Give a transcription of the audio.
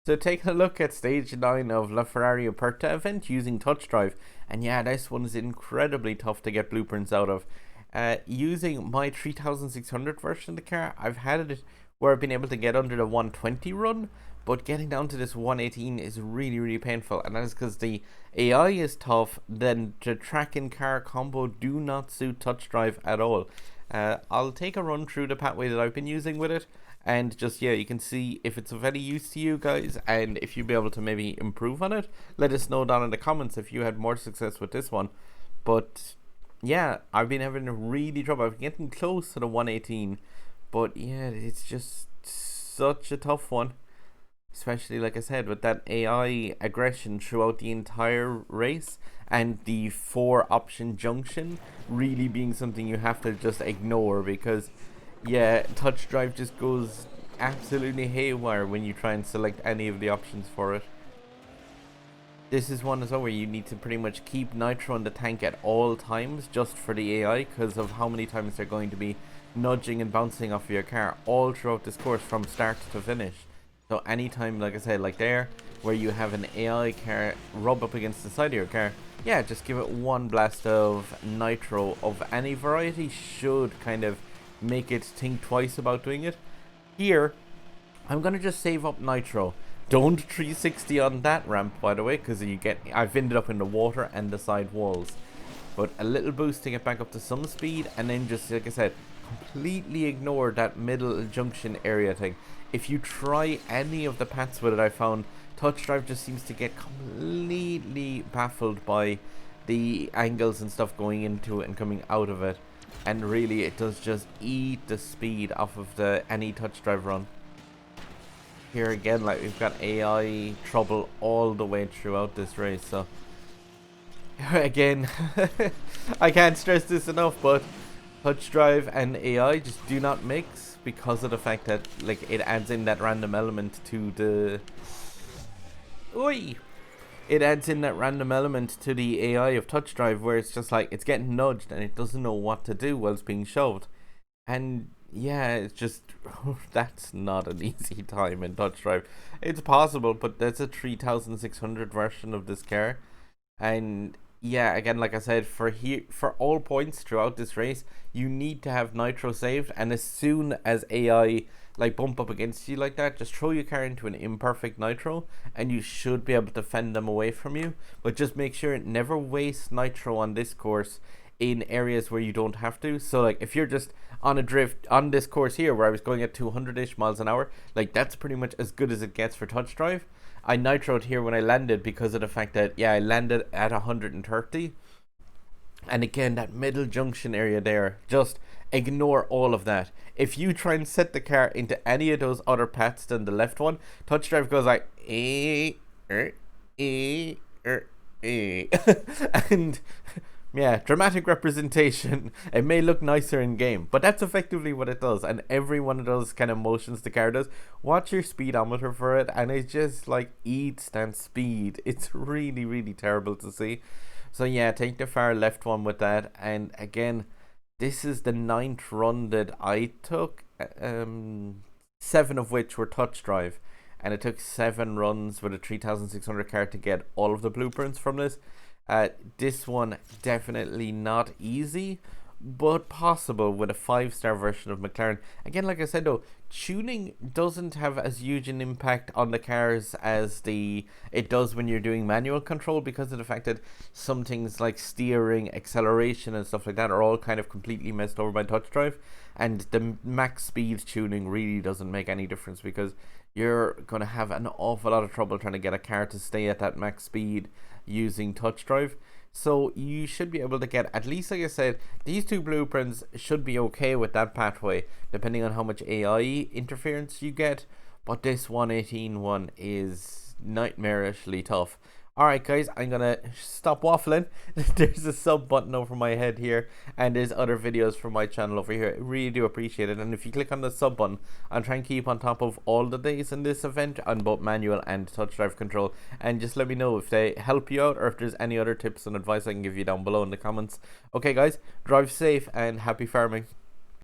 So taking a look at stage 9 of LaFerrari Aperta event using TouchDrive, and yeah, this one is incredibly tough to get blueprints out of. Using my 3600 version of the car, I've had it where I've been able to get under the 120 run, but getting down to this 118 is really painful, and that is because the AI is tough, then the track and car combo do not suit TouchDrive at all. I'll take a run through the pathway that I've been using with it, and just, yeah, you can see if it's of any use to you guys, and if you'd be able to maybe improve on it. Let us know down in the comments if you had more success with this one. But yeah, I've been having really trouble. I've been getting close to the 118, but yeah, it's just such a tough one, especially like I said with that AI aggression throughout the entire race, and the 4 option junction really being something you have to just ignore, because yeah, TouchDrive just goes absolutely haywire when you try and select any of the options for it. This is one as well where you need to pretty much keep nitro in the tank at all times just for the AI, because of how many times they're going to be nudging and bouncing off of your car all throughout this course from start to finish. So anytime, like I said, like there, where you have an AI car rub up against the side of your car, yeah, just give it one blast of nitro of any variety should kind of make it think twice about doing it. Here, I'm gonna just save up nitro. Don't 360 on that ramp, by the way, because I've ended up in the water and the side walls. But a little boost to get back up to some speed, and then just, like I said, completely ignore that middle junction area thing. If you try any of the paths with it, I found TouchDrive just seems to get completely baffled by the angles and stuff going into it and coming out of it. And really, it does just eat the speed off of any TouchDrive run. Here again, like, we've got AI trouble all the way throughout this race, so again, I can't stress this enough, but TouchDrive and AI just do not mix, because of the fact that, like, it adds in that random element to the it adds in that random element to the AI of TouchDrive, where it's just like it's getting nudged and it doesn't know what to do while it's being shoved. And yeah, it's just that's not an easy time in TouchDrive. It's possible, but that's a 3600 version of this car. And yeah, again, like I said, for all points throughout this race, you need to have nitro saved, and as soon as AI like bump up against you like that, just throw your car into an imperfect nitro and you should be able to fend them away from you. But just make sure it never waste nitro on this course in areas where you don't have to. So like if you're just on a drift on this course here where I was going at 200-ish miles an hour, like that's pretty much as good as it gets for TouchDrive. I nitroed here when I landed because of the fact that, yeah, I landed at 130. And again, that middle junction area there, just ignore all of that. If you try and set the car into any of those other paths than the left one, TouchDrive goes like, and yeah, dramatic representation. It may look nicer in game, but that's effectively what it does. And every one of those kind of motions the car does, watch your speedometer for it, and it just like eats that speed. It's really terrible to see. So yeah, take the far left one with that. And again, this is the 9th run that I took, 7 of which were TouchDrive, and it took 7 runs with a 3600 car to get all of the blueprints from this. This one definitely not easy, but possible with a 5-star version of Mclaren. Again, like I said though, tuning doesn't have as huge an impact on the cars as it does when you're doing manual control, because of the fact that some things like steering, acceleration and stuff like that are all kind of completely messed over by TouchDrive, and the max speed tuning really doesn't make any difference, because you're going to have an awful lot of trouble trying to get a car to stay at that max speed using TouchDrive. So you should be able to get, at least like I said, these 2 blueprints should be okay with that pathway, depending on how much AI interference you get. But this 118 one is nightmarishly tough. Alright guys, I'm gonna stop waffling. There's a sub button over my head here, and there's other videos from my channel over here. I really do appreciate it, and if you click on the sub button, I'll try and keep on top of all the days in this event on both manual and TouchDrive control, and just let me know if they help you out or if there's any other tips and advice I can give you down below in the comments. Okay guys, drive safe and happy farming.